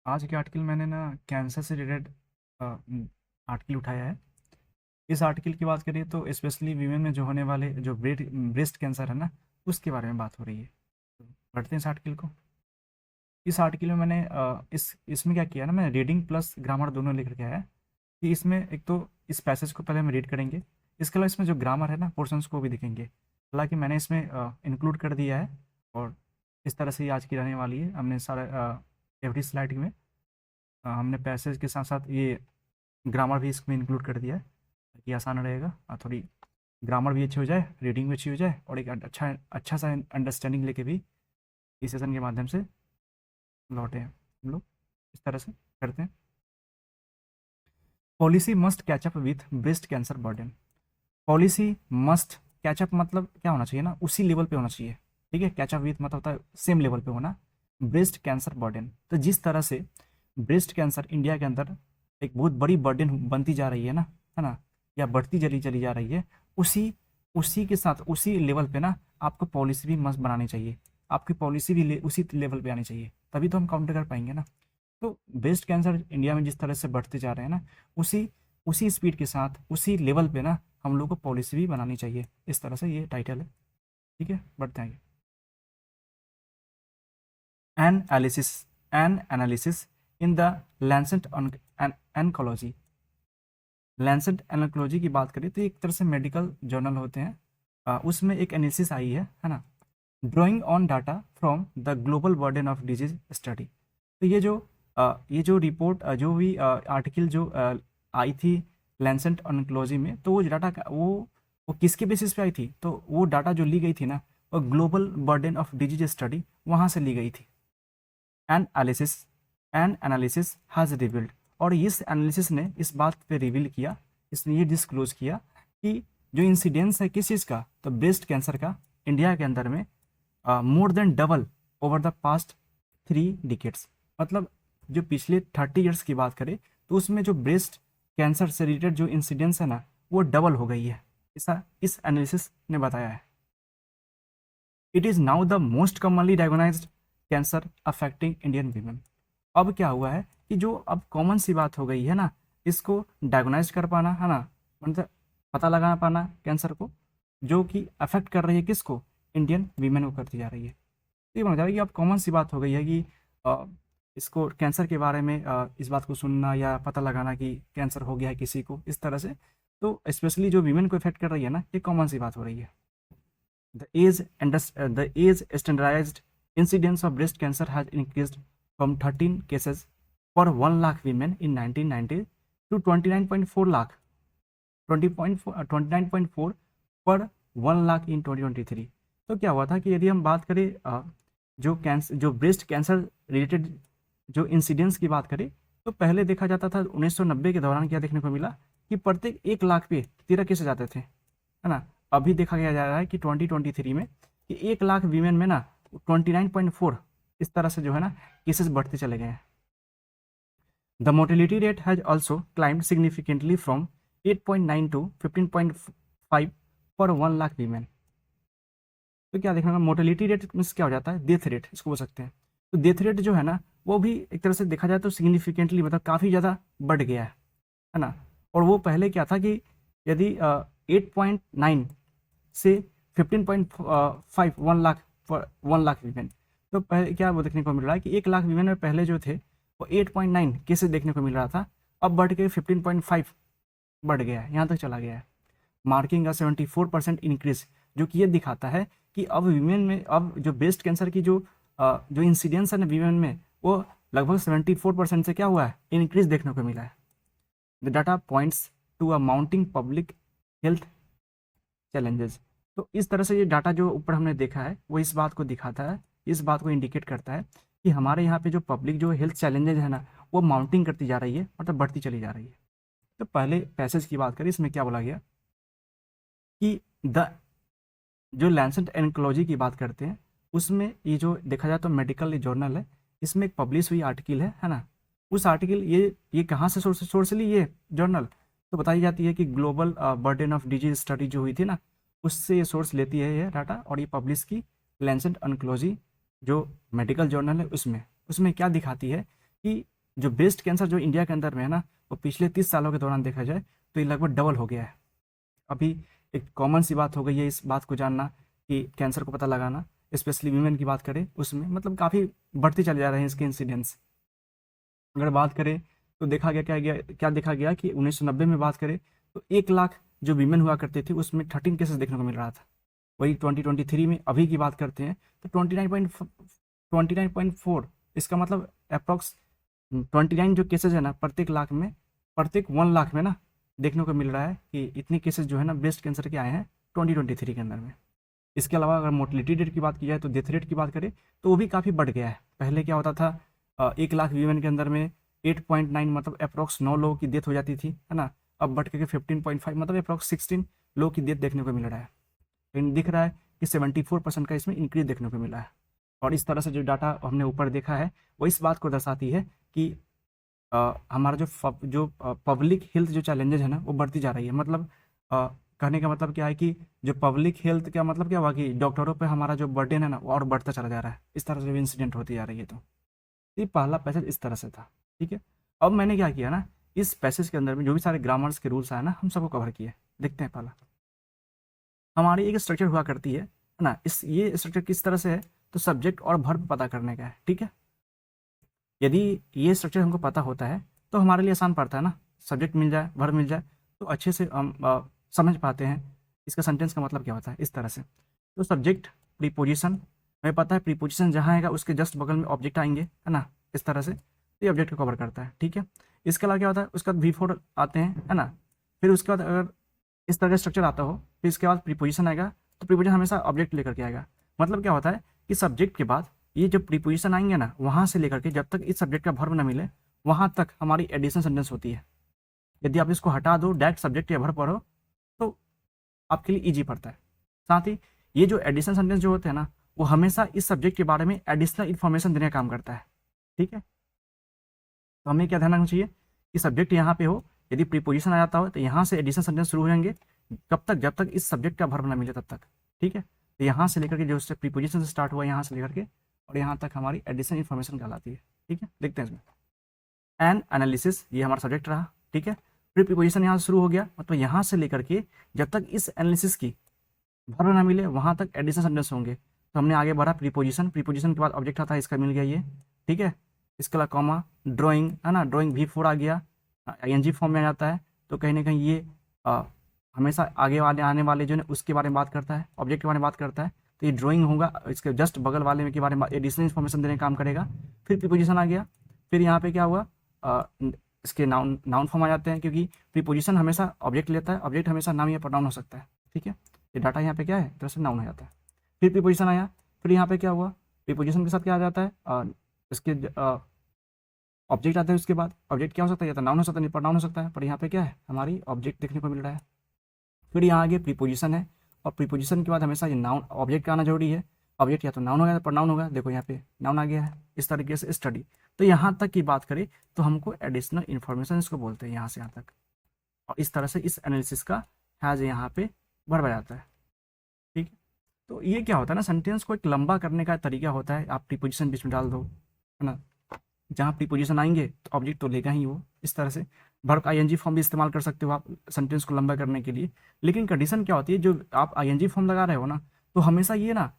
आज के आर्टिकल मैंने ना कैंसर से रिलेटेड आर्टिकल उठाया है। इस आर्टिकल की बात करिए तो स्पेशली वीमेन में जो होने वाले जो ब्रेस्ट कैंसर है ना, उसके बारे में बात हो रही है। तो पढ़ते हैं इस आर्टिकल को। इस आर्टिकल में मैंने इसमें क्या किया ना, मैंने रीडिंग प्लस ग्रामर दोनों लिख के आया है कि इसमें एक तो इस पैसेज को पहले हम रीड करेंगे, इसके अलावा इसमें जो ग्रामर है ना पोर्शंस को भी दिखेंगे। हालांकि मैंने इसमें इंक्लूड कर दिया है और इस तरह से ये आज की रहने वाली है। हमने सारा एवरी स्लाइड में हमने पैसेज के साथ साथ ये ग्रामर भी इसमें इंक्लूड कर दिया है ताकि आसान रहेगा और थोड़ी ग्रामर भी अच्छी हो जाए, रीडिंग भी अच्छी हो जाए और एक अच्छा अच्छा सा अंडरस्टैंडिंग लेके भी इस सेशन के माध्यम से लौटे हैं हम लोग। इस तरह से करते हैं। Policy must catch up with breast cancer burden. Policy must catch up मतलब क्या होना चाहिए ना, उसी लेवल पे होना चाहिए। ठीक है, कैचअप विथ मतलब होता है सेम लेवल पे होना। ब्रेस्ट कैंसर बर्डन, तो जिस तरह से ब्रेस्ट कैंसर इंडिया के अंदर एक बहुत बड़ी बर्डन बनती जा रही है ना, या बढ़ती चली चली जा रही है, उसी उसी के साथ उसी लेवल पे ना आपको पॉलिसी भी मस्त बनानी चाहिए। आपकी पॉलिसी भी उसी लेवल पे आनी चाहिए, तभी तो हम काउंटर कर पाएंगे ना। तो ब्रेस्ट कैंसर इंडिया में जिस तरह से बढ़ते जा रहे हैं ना, उसी उसी स्पीड के साथ उसी लेवल पे ना हम लोग को पॉलिसी भी बनानी चाहिए। इस तरह से ये टाइटल है। ठीक है, बढ़ते हैं आगे। An analysis in the Lancet oncology. Lancet oncology की बात करें तो एक तरह से मेडिकल जर्नल होते हैं। उसमें एक एनालिसिस आई है ना, drawing on data from the global burden of disease study. तो ये जो रिपोर्ट जो भी आर्टिकल जो आई थी लैंसेट ऑन्कोलॉजी में, तो वो डाटा वो किसके बेसिस पे आई थी, तो वो डाटा जो ली गई थी ना, वो global burden of disease study वहाँ से ली गई थी। N analysis N analysis has revealed, और इस एनालिसिस ने इस बात पे रिवील किया, इसने ये डिस्क्लोज किया कि जो इंसिडेंस है किस चीज़ का, तो ब्रेस्ट कैंसर का इंडिया के अंदर में more than double over the past 3 decades. मतलब जो पिछले 30 ईयर्स की बात करें तो उसमें जो ब्रेस्ट कैंसर से रिलेटेड जो इंसिडेंस है ना, वो डबल हो गई है। ऐसा इस एनालिसिस ने बताया है। It is now the most commonly diagnosed cancer affecting Indian women. अब क्या हुआ है कि जो अब कॉमन सी बात हो गई है ना, इसको डायग्नोज कर पाना है ना, मतलब पता लगा पाना कैंसर को, जो कि अफेक्ट कर रही है किसको, इंडियन वीमेन को करती जा रही है। तो ये बन जाएगी, अब कॉमन सी बात हो गई है कि इसको कैंसर के बारे में इस बात को सुनना या पता लगाना कि कैंसर हो गया है किसी को, इस तरह से। तो स्पेशली जो वीमेन को इफेक्ट कर रही है ना, ये कॉमन सी बात हो रही है। The age standardized incidence of breast cancer has increased from 13 cases per 1 lakh women in 1990 to 29.4 lakh 29.4 पर 1 लाख इन 2023। तो क्या हुआ था कि यदि हम बात करें जो ब्रेस्ट कैंसर रिलेटेड जो इंसिडेंस की बात करें, तो पहले देखा जाता था 1990 के दौरान क्या देखने को मिला कि प्रत्येक 1 लाख पे 13 केसेस आते थे, है ना। अभी देखा गया जा रहा है कि 2023 में कि 1 लाख वीमेन में ना 29.4 इस तरह से जो है ना केसेस बढ़ते चले गए हैं। The mortality rate has also climbed significantly from 8.9 to 15.5 per 1 lakh women. तो क्या देखना, मोर्टेलिटी रेट मीन्स क्या हो जाता है, डेथ रेट इसको बोल सकते हैं। तो डेथ रेट जो है ना, वो भी एक तरह से देखा जाए तो सिग्निफिकेंटली मतलब काफ़ी ज़्यादा बढ़ गया है ना। और वो पहले क्या था कि यदि 8.9 से 15.5 1 लाख वीमेन, तो पहले क्या वो देखने को मिल रहा है कि 1 लाख वीमेन में पहले जो थे वो 8.9 केसेस देखने को मिल रहा था, अब बढ़ के 15.5 बढ़ गया है, यहाँ तक चला गया है, मार्किंग का 74% इंक्रीज, जो कि ये दिखाता है कि अब वीमेन में अब जो ब्रेस्ट कैंसर की जो इंसिडेंस है ना वीमेन में, वो लगभग 74% से क्या हुआ है, इंक्रीज देखने को मिला है। The data points to a mounting public health challenges. तो इस तरह से ये डाटा जो ऊपर हमने देखा है वो इस बात को दिखाता है, इस बात को इंडिकेट करता है कि हमारे यहाँ पे जो पब्लिक जो हेल्थ चैलेंजेस है ना, वो माउंटिंग करती जा रही है, मतलब बढ़ती चली जा रही है। तो पहले पैसेज की बात करें, इसमें क्या बोला गया कि द जो लैंसेट एनकोलॉजी की बात करते हैं, उसमें ये जो देखा जाए तो मेडिकल जर्नल है, इसमें एक पब्लिश हुई आर्टिकल है ना। उस आर्टिकल ये कहाँ से सोर्स ली ये जर्नल, तो बताई जाती है कि global burden of disease study जो हुई थी ना, उससे ये सोर्स लेती है ये डाटा, और ये पब्लिश की लैंसेट ऑन्कोलॉजी जो मेडिकल जर्नल है उसमें क्या दिखाती है कि जो ब्रेस्ट कैंसर जो इंडिया के अंदर में है ना, वो पिछले 30 सालों के दौरान देखा जाए तो ये लगभग डबल हो गया है। अभी एक कॉमन सी बात हो गई है इस बात को जानना कि कैंसर को पता लगाना, स्पेशली वीमेन की बात करें उसमें मतलब काफ़ी बढ़ती चले जा रहे हैं इसके इंसिडेंस। अगर बात करें तो देखा गया क्या देखा गया कि 1990 में बात करें तो 1 लाख जो वीमेन हुआ करते थे उसमें 13 केसेस देखने को मिल रहा था। वही 2023 में अभी की बात करते हैं तो 29.4, इसका मतलब अप्रॉक्स 29 जो केसेज है ना प्रत्येक लाख में, प्रत्येक 1 लाख में ना देखने को मिल रहा है कि इतने केसेस जो है ना ब्रेस्ट कैंसर के आए हैं 2023 के अंदर में। इसके अलावा अगर मोर्टलिटी रेट की बात की जाए तो डेथ रेट की बात करें तो वो भी काफ़ी बढ़ गया है। पहले क्या होता था 1 लाख वीमेन के अंदर में 8.9 मतलब अप्रॉक्स 9 लोगों की डेथ हो जाती थी, है ना। अब बढ़ के 15.5 मतलब अप्रॉक्स 16 लोगों की डेथ देखने को मिल रहा है। लेकिन दिख रहा है कि 74% का इसमें इंक्रीज देखने को मिला है। और इस तरह से जो डाटा हमने ऊपर देखा है वो इस बात को दर्शाती है कि हमारा जो पब्लिक हेल्थ जो चैलेंजेस है ना वो बढ़ती जा रही है। मतलब कहने का मतलब क्या है कि जो पब्लिक हेल्थ का मतलब क्या हुआ कि डॉक्टरों पे हमारा जो बर्डन है ना वो और बढ़ता चला जा रहा है। इस तरह से भी इंसिडेंट होती जा रही है। तो ये पहला पैसेज इस तरह से था, ठीक है। अब मैंने क्या किया ना, इस पैसेज के अंदर में जो भी सारे ग्रामर्स के रूल्स आए ना हम सबको कवर किए। देखते हैं पहला, हमारी एक स्ट्रक्चर हुआ करती है ना। ये स्ट्रक्चर किस तरह से है तो सब्जेक्ट और वर्ब पता करने का है, ठीक है। यदि ये स्ट्रक्चर हमको पता होता है तो हमारे लिए आसान पड़ता है ना, सब्जेक्ट मिल जाए वर्ब मिल जाए तो अच्छे से हम समझ पाते हैं इसका सेंटेंस का मतलब क्या होता है। इस तरह से तो सब्जेक्ट प्रीपोजिशन, हमें पता है प्रीपोजिशन जहाँ आएगा उसके जस्ट बगल में ऑब्जेक्ट आएंगे, है ना। इस तरह से तो ये ऑब्जेक्ट को कवर करता है, ठीक है। इसके अलावा क्या होता है उसके बाद V4 आते हैं, है ना। फिर उसके बाद अगर इस तरह का स्ट्रक्चर आता हो फिर इसके बाद प्रीपोजिशन आएगा तो प्रीपोजिशन हमेशा ऑब्जेक्ट लेकर के आएगा। मतलब क्या होता है कि सब्जेक्ट के बाद ये जब प्रीपोजिशन आएंगे ना वहाँ से लेकर के जब तक इस सब्जेक्ट का वर्ब ना मिले वहाँ तक हमारी एडिशन सेंटेंस होती है। यदि आप इसको हटा दो डायरेक्ट सब्जेक्ट या वर्ब पढ़ो तो आपके लिए ईजी पड़ता है। साथ ही ये जो एडिशन सेंटेंस जो होते हैं ना वो हमेशा इस सब्जेक्ट के बारे में एडिशनल इन्फॉर्मेशन देने का काम करता है, ठीक है। तो हमें क्या ध्यान रखना चाहिए कि सब्जेक्ट यहाँ पे हो, यदि प्रीपोजिशन आ जाता हो तो यहाँ से एडिशन सेंटेंस शुरू हो जाएंगे कब तक, जब तक इस सब्जेक्ट का वर्ब ना मिले तब तक, ठीक है। तो यहाँ से लेकर के जो प्रीपोजिशन से स्टार्ट हुआ यहाँ से लेकर के और यहाँ तक हमारी एडिशन इन्फॉर्मेशन कहलाती है, ठीक है। देखते हैं इसमें एन एनालिसिस, ये हमारा सब्जेक्ट रहा, ठीक है। प्रीपोजिशन यहाँ से शुरू हो गया मतलब यहाँ से लेकर के जब तक इस एनालिसिस की वर्ब ना मिले वहाँ तक एडिशन सेंटेंस होंगे। तो हमने आगे बढ़ा प्रीपोजिशन के बाद ऑब्जेक्ट आता है, इसका मिल गया ये, ठीक है। इसके अलावा कॉमा ड्राइंग, है ना, ड्राइंग V4 आ गया, ING फॉर्म में आ जाता है। तो कहीं ना कहीं ये हमेशा आगे वाले आने वाले जो है उसके बारे में बात करता है, ऑब्जेक्ट के बारे में बात करता है। तो ये ड्राइंग होगा, इसके जस्ट बगल वाले में के बारे में एडिशनल इन्फॉर्मेशन देने का काम करेगा। फिर प्रीपोजिशन आ गया, फिर यहाँ पे क्या हुआ इसके नाउन फॉर्म आ जाते हैं क्योंकि प्रीपोजिशन हमेशा ऑब्जेक्ट लेता है, ऑब्जेक्ट हमेशा नाम या प्रोनाउन हो सकता है, ठीक है। ये डाटा यहाँ पे क्या है तरह से नाउन हो जाता है। फिर प्रीपोजिशन आया, फिर यहाँ पे क्या हुआ प्रीपोजिशन के साथ क्या आ जाता है इसके ऑब्जेक्ट आता है। उसके बाद ऑब्जेक्ट क्या हो सकता है, या तो नाउन हो सकता है, नहीं प्रोनाउन हो सकता है, पर यहाँ पे क्या है हमारी ऑब्जेक्ट देखने को मिल रहा है। फिर यहाँ आगे प्रीपोजिशन है और प्रीपोजिशन के बाद हमेशा ये नाउन ऑब्जेक्ट का आना जरूरी है। ऑब्जेक्ट या तो नाउन होगा या प्रोनाउन होगा, देखो यहाँ पे नाउन आ गया है। इस तरीके से स्टडी, तो यहाँ तक की बात करें तो हमको एडिशनल इन्फॉर्मेशन इसको बोलते हैं यहाँ से यहाँ तक। और इस तरह से इस एनालिसिस का हैज यहाँ पे बढ़ जाता है, ठीक है। तो ये क्या होता है ना, सेंटेंस को एक लंबा करने का तरीका होता है। आप प्रीपोजिशन बीच में डाल दो, है ना, जहाँ प्रीपोजिशन आएंगे तो ऑब्जेक्ट तो लेगा ही वो। इस तरह से वर्ब का ING फॉर्म भी इस्तेमाल कर सकते हो आप सेंटेंस को लंबा करने के लिए। लेकिन कंडीशन क्या होती है, जो आप ING फॉर्म लगा रहे हो ना तो हमेशा ये ना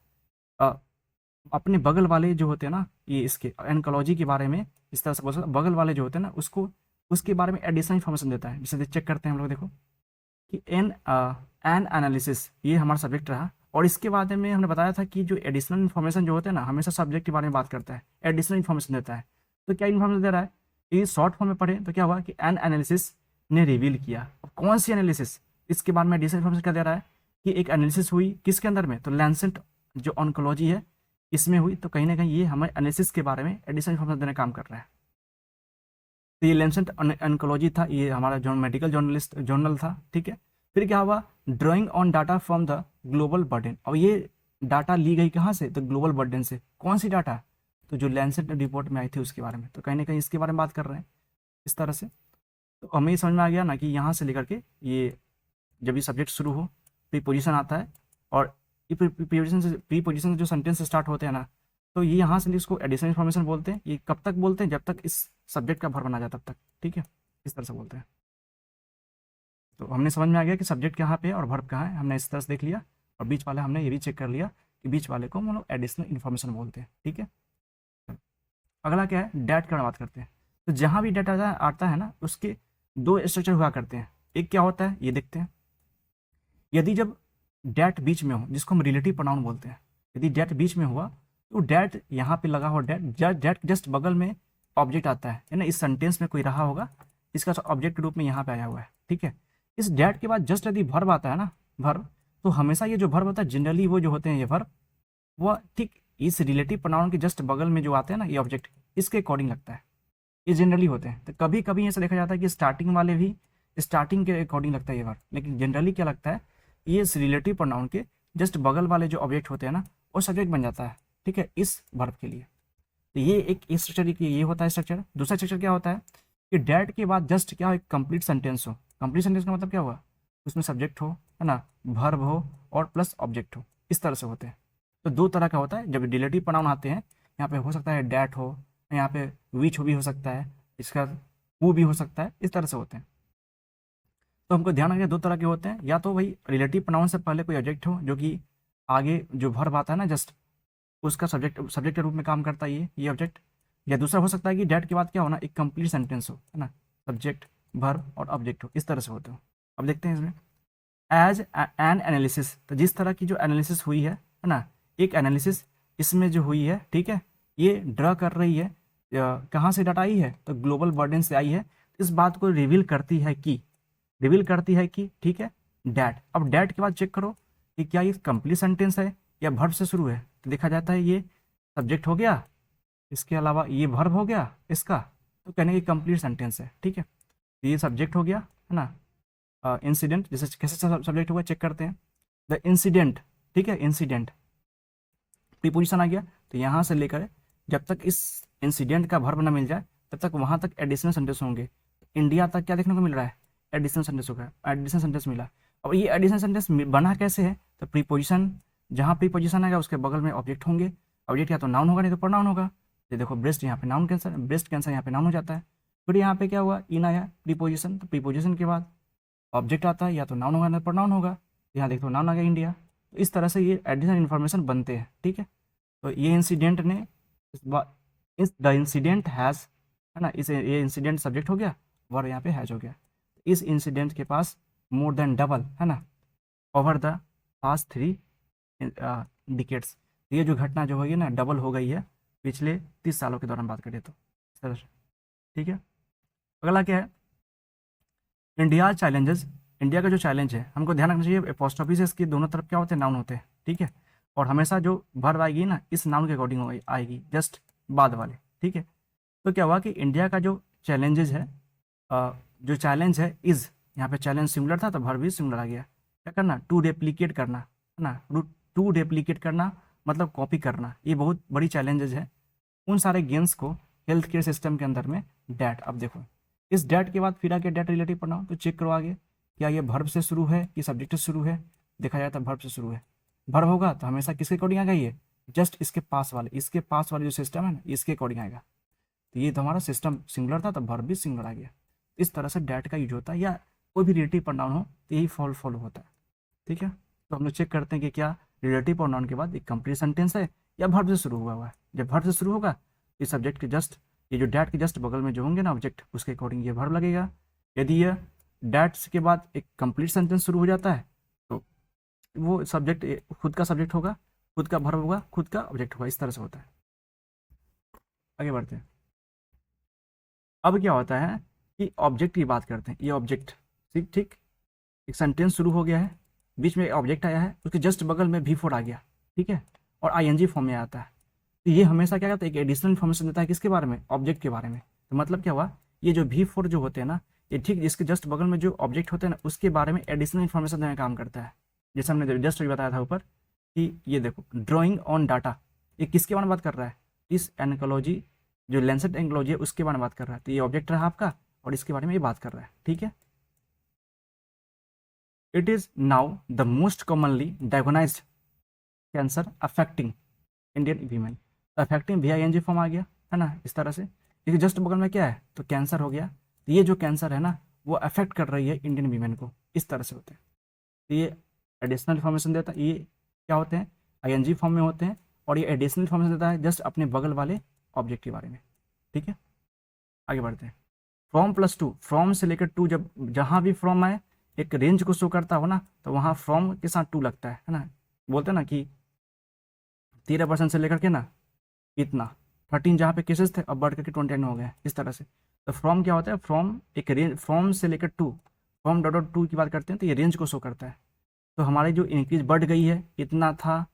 अपने बगल वाले जो होते हैं ना, ये इसके एनकोलॉजी के बारे में इस तरह से बोल सकते बगल वाले जो होते हैं ना उसको उसके बारे में एडिशनल इन्फॉर्मेशन देता है। जैसे चेक करते हैं हम लोग, देखो कि एन एनालिसिस ये हमारा सब्जेक्ट रहा और इसके बाद में हमने बताया था कि जो एडिशनल इन्फॉर्मेशन जो होते हैं ना हमेशा सब्जेक्ट के बारे में बात करता है, एडिशनल इन्फॉर्मेशन देता है। तो क्या इन्फॉर्मेशन दे रहा है, ये शॉर्ट फॉर्म में पढ़े तो क्या हुआ कि एन एनालिसिस ने रिवील किया। अब कौन सी एनालिसिस, इसके बारे में एडिशनल इन्फॉर्मेशन क्या दे रहा है कि एक एनालिसिस हुई किसके अंदर में, तो लैंसेट जो ऑन्कोलॉजी है इसमें हुई। तो कहीं ना कहीं ये हमें एनालिसिस के बारे में एडिशनल इन्फॉर्मेशन देने का काम कर रहा है। तो ये लैंसेट ऑन्कोलॉजी था, ये हमारा जो मेडिकल जर्नल था, ठीक है। फिर क्या हुआ, drawing on data from the global burden. और ये डाटा ली गई कहाँ से, तो ग्लोबल बर्डन से। कौन सी डाटा, तो जो लैंसेट रिपोर्ट में आई थी उसके बारे में। तो कहीं ना कहीं इसके बारे में बात कर रहे हैं इस तरह से। तो हमें समझ में आ गया ना कि यहाँ से लेकर के ये जब ये सब्जेक्ट शुरू हो प्रीपोजिशन आता है और प्रीपोजिशन से जो सेंटेंस स्टार्ट होते हैं ना तो ये यहाँ से इसको एडिशनल इन्फॉर्मेशन बोलते हैं। ये कब तक बोलते हैं, जब तक इस सब्जेक्ट का भर बना जाए तब तक, ठीक है, इस तरह से बोलते हैं। तो हमने समझ में आ गया कि सब्जेक्ट कहाँ पे है और वर्ब कहाँ है, हमने इस तरह से देख लिया। और बीच वाला हमने ये भी चेक कर लिया कि बीच वाले को हम लोग एडिशनल इन्फॉर्मेशन बोलते हैं, ठीक है। अगला क्या है, डैट की बात करते हैं। तो जहाँ भी डेटा आता है ना, उसके दो स्ट्रक्चर हुआ करते हैं। एक क्या होता है ये देखते हैं, यदि जब डैट बीच में हो, जिसको हम रिलेटिव प्रोनाउन बोलते हैं, यदि डैट बीच में हुआ तो डैट यहाँ पे लगा हुआ, डैट जस्ट बगल में ऑब्जेक्ट आता है ना। इस सेंटेंस में कोई रहा होगा, इसका ऑब्जेक्ट के रूप में यहाँ पे आया हुआ है, ठीक है। इस डैट के बाद जस्ट यदि वर्ब आता है ना, वर्ब, तो हमेशा ये जो वर्ब होता है, जनरली वो जो होते हैं ये वर्ब, वो ठीक इस रिलेटिव प्रोनाउन के जस्ट बगल में जो आते हैं ना ये ऑब्जेक्ट, इसके अकॉर्डिंग लगता है, ये जनरली होते हैं। तो कभी कभी ऐसा देखा जाता है कि स्टार्टिंग वाले भी स्टार्टिंग के अकॉर्डिंग लगता है ये वर्ब, लेकिन जनरली क्या लगता है, ये इस रिलेटिव प्रोनाउन के जस्ट बगल वाले जो ऑब्जेक्ट होते हैं ना, वो सब्जेक्ट बन जाता है, ठीक है, इस वर्ब के लिए। तो ये एक स्ट्रक्चर ये होता है स्ट्रक्चर। दूसरा स्ट्रक्चर क्या होता है कि डैट के बाद जस्ट क्या हो, एक कंप्लीट सेंटेंस हो। कंप्लीट सेंटेंस का मतलब क्या हुआ, उसमें सब्जेक्ट हो, है ना, वर्ब हो और प्लस ऑब्जेक्ट हो, इस तरह से होते हैं। तो दो तरह का होता है जब रिलेटिव प्रोनाउन आते हैं, यहाँ पे हो सकता है डैट हो, यहाँ पे विच भी हो सकता है, इसका वो भी हो सकता है, इस तरह से होते हैं। तो हमको ध्यान रखना दो तरह के होते हैं, या तो वही रिलेटिव प्रोनाउन से पहले कोई ऑब्जेक्ट हो जो कि आगे जो वर्ब आता है ना जस्ट, उसका सब्जेक्ट के रूप में काम करता है ये ऑब्जेक्ट। या दूसरा हो सकता है कि डैट के बाद क्या होना, एक कंप्लीट सेंटेंस हो, है ना, सब्जेक्ट वर्ब और ऑब्जेक्ट हो, इस तरह से होते हो। अब देखते हैं इसमें एज एन एनालिसिस। तो जिस तरह की जो एनालिसिस हुई है ना, एक एनालिसिस इसमें जो हुई है, ठीक है, ये ड्रा कर रही है कहाँ से डाटा आई है, तो ग्लोबल बर्डन से आई है। इस बात को रिवील करती है कि ठीक है डैट। अब डैट के बाद चेक करो कि क्या ये कंप्लीट सेंटेंस है या वर्ब से शुरू है। तो देखा जाता है ये सब्जेक्ट हो गया, इसके अलावा ये वर्ब हो गया इसका, तो कहने की कंप्लीट सेंटेंस है, ठीक है। तो ये सब्जेक्ट हो गया, है ना। इंसिडेंट जैसे कैसे सब्जेक्ट हुआ चेक करते हैं, द इंसिडेंट, ठीक है, इंसिडेंट प्रीपोजिशन आ गया। तो यहाँ से लेकर जब तक इस इंसिडेंट का वर्ब न मिल जाए तब तक वहाँ तक एडिशनल सेंटेंस होंगे। इंडिया तक क्या देखने को मिल रहा है, एडिशनल सेंटेंस होगा, एडिशनल सेंटेंस मिला। अब ये एडिशनल सेंटेंस बना कैसे है, तो प्रीपोजिशन, जहाँ प्रीपोजिशन आएगा उसके बगल में ऑब्जेक्ट होंगे। ऑब्जेक्ट या तो नाउन होगा नहीं तो प्रोनाउन होगा। ये देखो ब्रेस्ट, यहाँ पे नाउन कैंसर, ब्रेस्ट कैंसर यहाँ पे नाउन हो जाता है। फिर यहाँ पे क्या हुआ, इन आया प्रीपोजिशन, तो प्रीपोजिशन के बाद ऑब्जेक्ट आता है, या तो नाउन होगा ना प्रोनाउन होगा। यहाँ देखो नाउन आ गया इंडिया। तो इस तरह से ये एडिशनल इन्फॉर्मेशन बनते हैं, ठीक है। तो ये इंसिडेंट ने इस द इंसिडेंट हैज़, है ना, इस ये इंसिडेंट सब्जेक्ट हो गया, वर्ब यहाँ पे हैज हो गया। इस इंसिडेंट के पास मोर देन डबल, है ना, ओवर द पास्ट 3 डिकेट्स। ये जो घटना जो हुई है ना, डबल हो गई है पिछले 30 सालों के दौरान बात करें तो, सर, ठीक है। अगला क्या है, इंडिया चैलेंजेस। इंडिया का जो चैलेंज है हमको ध्यान रखना चाहिए, पोस्ट ऑफिस के दोनों तरफ क्या होते हैं, नाउन होते हैं, ठीक है। और हमेशा जो वर्ब आएगी ना, इस नाउन के अकॉर्डिंग आएगी, जस्ट बाद वाले, ठीक है। तो क्या हुआ कि इंडिया का जो चैलेंजेस है, जो चैलेंज है इज़, यहाँ पे चैलेंज सिमिलर था तो वर्ब भी सिमिलर आ गया। क्या करना, टू रेप्लिकेट करना, है ना, टू रेप्लिकेट करना मतलब कॉपी करना। ये बहुत बड़ी चैलेंजेस है उन सारे गेम्स को हेल्थ केयर सिस्टम के अंदर में। डैट, अब देखो इस डैट के बाद फिर आगे डैट रिलेटिव पढ़ना, तो चेक करो आगे क्या ये वर्ब से शुरू है कि सब्जेक्ट से शुरू है। देखा जाए तो वर्ब से शुरू है। वर्ब होगा तो हमेशा किसके अकॉर्डिंग आएगा, ये जस्ट इसके पास वाले जो सिस्टम है ना, इसके अकॉर्डिंग आएगा। तो ये तो हमारा सिस्टम सिंगुलर था तो वर्ब भी सिंगुलर आ गया। इस तरह से डैट का यूज होता है, या कोई भी रिलेटिव प्रोनाउन हो तो यही फॉलो होता है, ठीक है। तो हम लोग चेक करते हैं कि क्या रिलेटिव प्रोनाउन के बाद एक कंप्लीट सेंटेंस है या वर्ब से शुरू हुआ है। जब वर्ब से शुरू होगा इस सब्जेक्ट के जस्ट, ये जो डैट के जस्ट बगल में जो होंगे ना ऑब्जेक्ट, उसके अकॉर्डिंग ये वर्ब लगेगा। यदि ये डैट के बाद एक कंप्लीट सेंटेंस शुरू हो जाता है तो वो सब्जेक्ट खुद का सब्जेक्ट होगा, खुद का वर्ब होगा, खुद का ऑब्जेक्ट होगा, इस तरह से होता है। आगे बढ़ते हैं। अब क्या होता है कि ऑब्जेक्ट की बात करते हैं। ये ऑब्जेक्ट, ठीक ठीक, एक सेंटेंस शुरू हो गया है, बीच में ऑब्जेक्ट आया है, उसके जस्ट बगल में V4 आ गया, ठीक है, और ING फॉर्म में आता है। तो ये हमेशा क्या करता है, एक एडिशनल इन्फॉर्मेशन देता है किसके बारे में, ऑब्जेक्ट के बारे में। तो मतलब क्या हुआ, ये जो V4 जो होते हैं ना, ये ठीक इसके जस्ट बगल में जो ऑब्जेक्ट होते हैं ना, उसके बारे में एडिशनल इन्फॉर्मेशन देने का काम करता है। जैसे हमने जस्ट बताया था ऊपर कि ये देखो ड्रॉइंग ऑन डाटा, ये किसके बारे में बात कर रहा है, इस एनकोलॉजी जो लेंसेट एंकोलॉजी है उसके बारे में बात कर रहा है। तो ये ऑब्जेक्ट रहा आपका और इसके बारे में ये बात कर रहा है, ठीक है। It is now the most commonly diagnosed cancer affecting Indian women. Affecting VING form आ गया, है ना, इस तरह से देखिए जस्ट बगल में क्या है, तो कैंसर हो गया। तो ये जो कैंसर है ना, वो अफेक्ट कर रही है इंडियन वीमेन को, इस तरह से होते हैं। तो ये एडिशनल इन्फॉर्मेशन देता है, ये क्या होते हैं, आईएनजी फॉर्म में होते हैं, और ये एडिशनल इन्फॉर्मेशन देता है जस्ट अपने बगल वाले ऑब्जेक्ट के बारे में। ठीक है, आगे बढ़ते हैं। फ्रॉम प्लस टू, फ्रॉम से लेकर टू, जब जहाँ भी फ्रॉम आए एक रेंज को शो करता हो ना, तो वहाँ फ्रॉम के साथ टू लगता है ना। बोलते हैं ना कि 13% से लेकर के ना इतना 13 जहाँ पे केसेस थे, अब बढ़ करके 29 हो गए, इस तरह से। तो फ्रॉम क्या होता है, फ्रॉम एक रेंज, फ्रॉम से लेकर to, from dot dot to की बात करते हैं तो ये रेंज को शो करता है। तो हमारी जो इंक्रीज बढ़ गई है, इतना था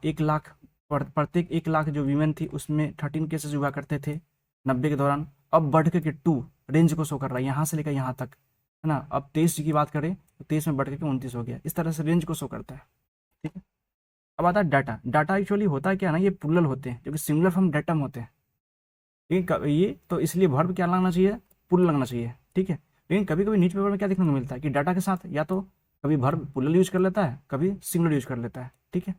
1 लाख, प्रत्येक 1 लाख जो वीमेन थी उसमें 13 केसेस हुआ करते थे 90 के दौरान, अब बढ़ के 2 रेंज को शो कर रहा है, यहाँ से लेकर यहाँ तक, है ना। अब 23 की बात करें तो 23 में बढ़ के 29 हो गया, इस तरह से रेंज को शो करता है। ठीक है, अब आता है डाटा। डाटा एक्चुअली होता है क्या ना, ये प्लूरल होते हैं, जो कि सिंगुलर फॉर्म डाटम होते हैं। लेकिन ये तो इसलिए वर्ब क्या लगना चाहिए, प्लूरल लगना चाहिए। ठीक है, लेकिन कभी कभी न्यूज़पेपर में क्या देखने को मिलता है कि डाटा के साथ या तो कभी वर्ब प्लूरल यूज कर लेता है, कभी सिंगुलर यूज कर लेता है। ठीक है,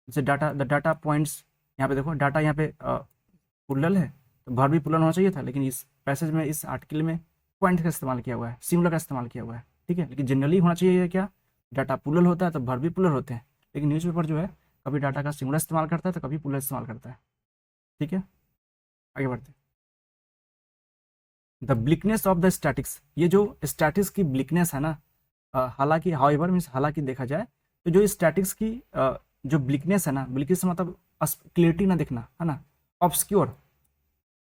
जैसे डाटा, द डाटा पॉइंट्स, यहाँ पे देखो डाटा यहाँ पे प्लूरल है, तो वर्ब भी प्लूरल होना चाहिए था, लेकिन इस पैसेज में, इस आर्टिकल में पॉइंट का इस्तेमाल किया हुआ है, सिंगुलर का इस्तेमाल किया हुआ है। ठीक है, लेकिन जनरली होना चाहिए क्या, डाटा प्लूरल होता है तो वर्ब भी प्लूरल होते हैं, लेकिन न्यूज़पेपर जो है कभी डाटा का सिंगुलर इस्तेमाल करता है तो कभी प्लूरल इस्तेमाल करता है। ठीक है, आगे बढ़ते हैं। द ब्लिकनेस ऑफ द स्टैटिक्स, ये जो स्टैटिक्स की ब्लिकनेस है ना, हालांकि हाउएवर मीन्स हालांकि देखा जाए तो जो स्टैटिक्स की जो ब्लिकनेस है ना, ब्लिकनेस मतलब क्लियरिटी ना दिखना, है ना, ऑब्सक्योर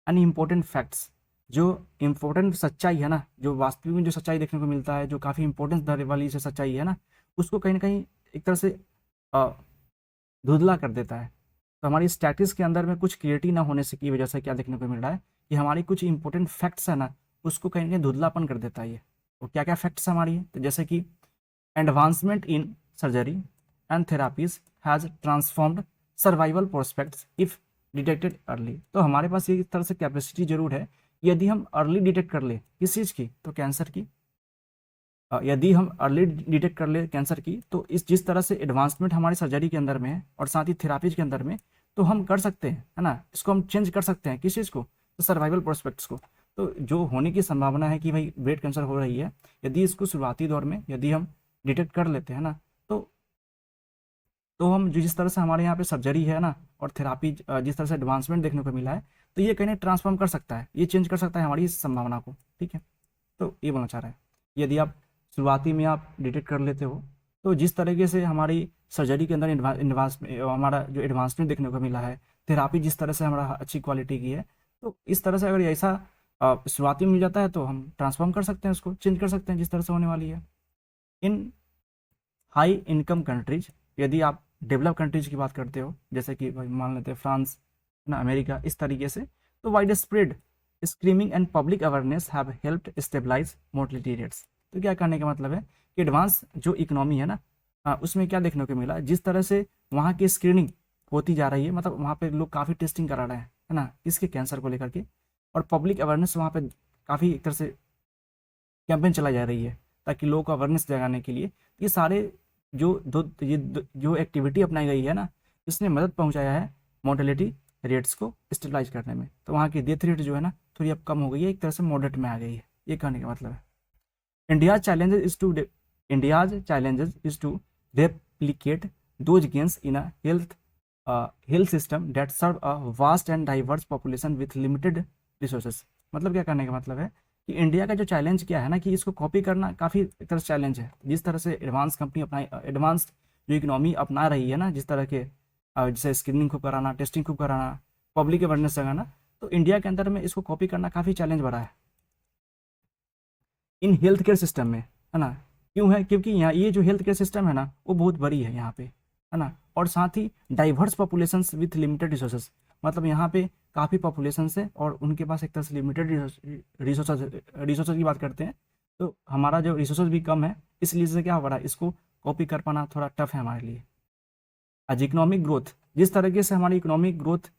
एंड इम्पोर्टेंट फैक्ट्स, जो इम्पोर्टेंट सच्चाई है ना, जो वास्तविक में जो सच्चाई देखने को मिलता है, जो काफ़ी इंपॉर्टेंस धरने वाली जो सच्चाई है ना, उसको कहीं ना कहीं एक तरह से धुंधला कर देता है। तो हमारी स्टैटिक्स के अंदर में कुछ क्लियरिटी ना होने से की वजह से क्या देखने को मिल रहा है कि हमारी कुछ इंपॉर्टेंट फैक्ट्स है ना, उसको कहीं ना कहीं धुंधलापन कर देता है ये। तो क्या क्या फैक्ट्स हमारी है, तो जैसे कि advancement in surgery and therapies has transformed survival prospects if detected early. तो हमारे पास ये इस तरह से कैपेसिटी जरूर है, यदि हम अर्ली डिटेक्ट कर ले किस चीज़ की, तो कैंसर की। यदि हम अर्ली डिटेक्ट कर ले कैंसर की, तो इस जिस तरह से एडवांसमेंट हमारी सर्जरी के अंदर में है और साथ ही थेरापीज के अंदर में, तो हम कर सकते हैं, है ना, इसको हम चेंज कर सकते हैं किस चीज़ को, तो सर्वाइवल प्रोस्पेक्ट्स को। तो जो होने की संभावना है कि भाई ब्रेस्ट कैंसर हो रही है, यदि इसको शुरुआती दौर में यदि हम डिटेक्ट कर लेते हैं ना, तो हम जिस तरह से हमारे यहाँ पे सर्जरी है ना और थेरापी, जिस तरह से एडवांसमेंट देखने को मिला है, तो ये कहीं ट्रांसफॉर्म कर सकता है, ये चेंज कर सकता है हमारी इस संभावना को। ठीक है, तो ये बोलना चाह रहा है, यदि आप शुरुआती में आप डिटेक्ट कर लेते हो, तो जिस तरीके से हमारी सर्जरी के अंदर हमारा जो एडवांसमेंट देखने को मिला है, थेरापी जिस तरह से हमारा अच्छी क्वालिटी की है, तो इस तरह से अगर ऐसा शुरुआती में मिल जाता है तो हम ट्रांसफॉर्म कर सकते हैं, उसको चेंज कर सकते हैं जिस तरह से होने वाली है। इन हाई इनकम कंट्रीज, यदि आप डेवलप कंट्रीज की बात करते हो, जैसे कि भाई मान लेते हैं फ्रांस ना, अमेरिका, इस तरीके से, तो widespread screening and public awareness have helped stabilise mortality rates. तो क्या कहने का मतलब है कि एडवांस जो इकोनॉमी है ना, उसमें क्या देखने को मिला, जिस तरह से वहाँ की स्क्रीनिंग होती जा रही है, मतलब वहाँ पे लोग काफ़ी टेस्टिंग करा रहे हैं, है ना, इसके कैंसर को लेकर के, और पब्लिक अवेयरनेस वहाँ पे काफ़ी एक तरह से कैंपेन चलाई जा रही है ताकि लोगों को अवेयरनेस जगाने के लिए। ये सारे जो एक्टिविटी अपनाई गई है ना, इसने मदद पहुंचाया है मोर्टेलिटी रेट्स को स्टेबलाइज करने में। तो वहाँ की डेथ रेट जो है ना, थोड़ी अब कम हो गई है, एक तरह से मॉडरेट में आ गई है, ये कहने का मतलब है। India's challenges is to replicate those gains in a health system that serve a vast and diverse population with limited resources. मतलब क्या करने का मतलब है कि इंडिया का जो चैलेंज क्या है ना, कि इसको कॉपी करना काफ़ी एक तरह से चैलेंज है। जिस तरह से एडवांस कंपनी अपना एडवांस जो इकोनॉमी अपना रही है ना, जिस तरह के जैसे स्क्रीनिंग खूब कराना, टेस्टिंग खूब कराना, पब्लिक अवेयरनेस जगाना, तो इंडिया के अंदर में इसको कॉपी करना काफ़ी चैलेंज बड़ा है इन हेल्थ केयर सिस्टम में, है ना। क्यों है, क्योंकि यहाँ ये जो हेल्थ केयर सिस्टम है ना, वो बहुत बड़ी है यहाँ पे, है ना, और साथ ही diverse population with limited resources, मतलब यहाँ पे काफ़ी पॉपुलेशन है और उनके पास एक तरह से लिमिटेड रिसोर्सेज की बात करते हैं, तो हमारा जो रिसोर्सेज भी कम है, इसलिए से क्या हो रहा है, इसको कॉपी कर पाना थोड़ा टफ है हमारे लिए। आज इकोनॉमिक ग्रोथ, जिस तरीके से हमारी इकोनॉमिक ग्रोथ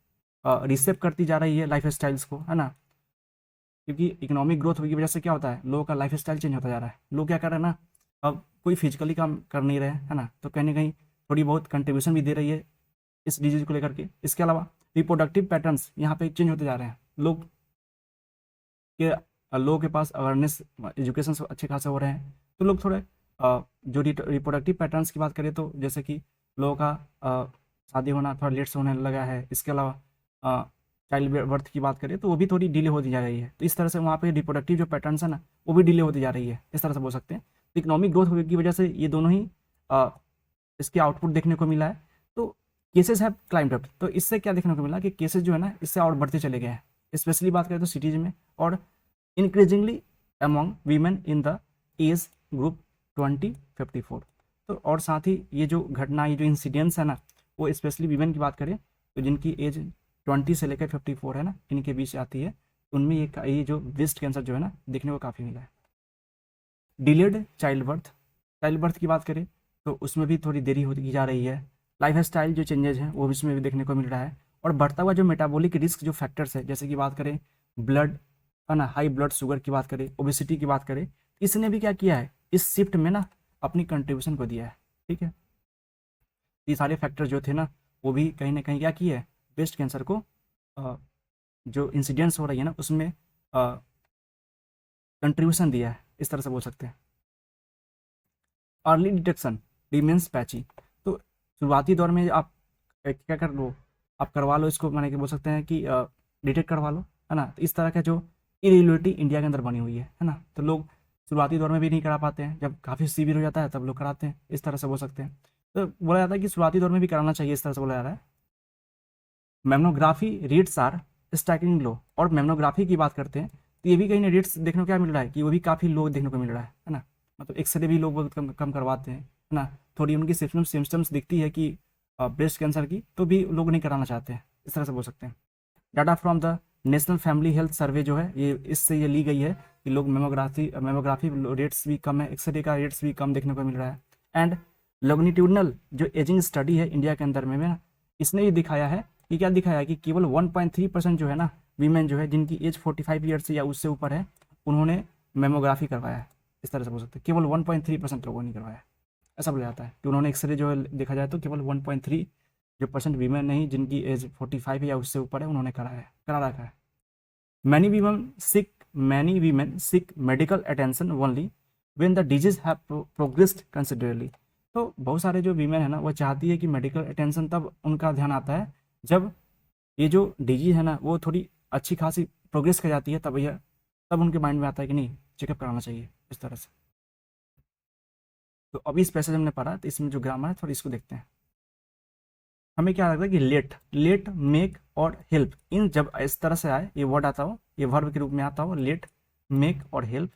रिसेप करती जा रही है लाइफ स्टाइल्स को, है ना, क्योंकि इकोनॉमिक ग्रोथ की वजह से क्या होता है, लोगों का लाइफ स्टाइल चेंज होता जा रहा है। लोग क्या कर रहे हैं ना, अब कोई फिजिकली काम कर नहीं रहे, है ना, तो कहीं ना कहीं थोड़ी बहुत कंट्रीब्यूशन भी दे रही है इस डिजीज को लेकर के। इसके अलावा रिप्रोडक्टिव पैटर्न्स यहाँ पे चेंज होते जा रहे हैं, लोग कि लोगों के पास अवेयरनेस, एजुकेशन अच्छे खासे हो रहे हैं, तो लोग थोड़े जो रिप्रोडक्टिव पैटर्न्स की बात करें तो जैसे कि लोगों का शादी होना थोड़ा लेट से होने लगा है। इसके अलावा चाइल्ड बर्थ की बात करें तो वो भी थोड़ी डिले होती जा रही है। तो इस तरह से वहाँ पे रिप्रोडक्टिव जो पैटर्न्स है ना वो भी डिले होती जा रही है, इस तरह से बोल सकते हैं। तो इकोनॉमिक ग्रोथ की वजह से ये दोनों ही इसके आउटपुट देखने को मिला है। तो केसेस हैव क्लाइम्ड अप, तो इससे क्या देखने को मिला कि केसेस जो है ना इससे और बढ़ते चले गए हैं, स्पेशली बात करें तो सिटीज में, और increasingly among women in the age group 20-54। तो और साथ ही ये जो घटना, ये जो इंसिडेंट्स है ना वो स्पेशली वीमेन की बात करें तो जिनकी एज 20 से लेकर 54 है ना, इनके बीच आती है, उनमें ये जो ब्रेस्ट कैंसर जो है ना देखने को काफ़ी मिला है। डिलेड चाइल्ड बर्थ की बात करें तो उसमें भी थोड़ी देरी होती जा रही है। लाइफ स्टाइल जो चेंजेज हैं वो इसमें भी देखने को मिल रहा है, और बढ़ता हुआ जो मेटाबॉलिक रिस्क जो फैक्टर्स है, जैसे कि बात करें ब्लड है ना, हाई ब्लड शुगर की बात करें, ओबेसिटी की बात करें, इसने भी क्या किया है इस शिफ्ट में ना अपनी कंट्रीब्यूशन को दिया है। ठीक है, ये सारे फैक्टर जो थे ना वो भी कहीं ना कहीं क्या किए है, ब्रेस्ट कैंसर को जो इंसिडेंट्स हो रही है ना उसमें कंट्रीब्यूशन दिया है, इस तरह से बोल सकते हैं। अर्ली डिटेक्शन रिमेन्स पैची, तो शुरुआती दौर में आप क्या कर लो, आप करवा लो इसको, मैंने कि बोल सकते हैं कि डिटेक्ट करवा लो, है ना। तो इस तरह का जो इरेगुलरिटी इंडिया के अंदर बनी हुई है ना, तो लोग शुरुआती दौर में भी नहीं करा पाते हैं, जब काफ़ी सीवियर हो जाता है तब लोग कराते हैं, इस तरह से बोल सकते हैं। तो बोला जाता है कि शुरुआती दौर में भी कराना चाहिए, इस तरह से बोला जा रहा है। मेमोग्राफी रेट्स आर स्टैकिंग लो, और मेमोग्राफी की बात करते हैं तो ये भी कहीं ना रेट्स देखने को क्या मिल रहा है कि वो भी काफ़ी लो देखने को मिल रहा है ना। मतलब एक्सरे भी लोग बहुत कम कम करवाते हैं, है ना। थोड़ी उनकी सिम्टम्स दिखती है कि ब्रेस्ट कैंसर की, तो भी लोग नहीं कराना चाहते हैं, इस तरह से बोल सकते हैं। Data from the national family health survey जो है ये इससे ये ली गई है कि लोग मेमोग्राफी रेट्स भी कम है, एक्सरे का रेट्स भी कम देखने को मिल रहा है। एंड लॉन्गिट्यूडनल जो एजिंग स्टडी है इंडिया के अंदर में ना, इसने ये दिखाया है कि क्या दिखाया है कि केवल 1.3% जो है ना वीमेन जो है जिनकी एज 45 ईयर्स से या उससे ऊपर है, उन्होंने मेमोग्राफी करवाया है, इस तरह से बोल सकते हैं। केवल 1.3% लोगों ने करवाया है, ऐसा बोला जाता है कि उन्होंने एक्सरे जो है देखा जाए तो केवल 1.3 जो % वीमेन नहीं जिनकी एज 45 या उससे ऊपर है उन्होंने करा रखा है। Many women sick medical attention only when the disease have progressed considerably, तो बहुत सारे जो वीमेन है ना वो चाहती है कि मेडिकल अटेंशन तब उनका ध्यान आता है जब ये जो डिजीज है ना वो थोड़ी अच्छी खासी प्रोग्रेस कर जाती है, तब उनके माइंड में आता है कि नहीं चेकअप कराना चाहिए, इस तरह से। तो अभी इस पैसेज हमने पढ़ा, तो इसमें जो ग्रामर है थोड़ी इसको देखते हैं। हमें क्या लगता है कि लेट मेक और हेल्प, इन जब इस तरह से आए ये वर्ड आता हो, ये वर्ब के रूप में आता हो लेट मेक और हेल्प,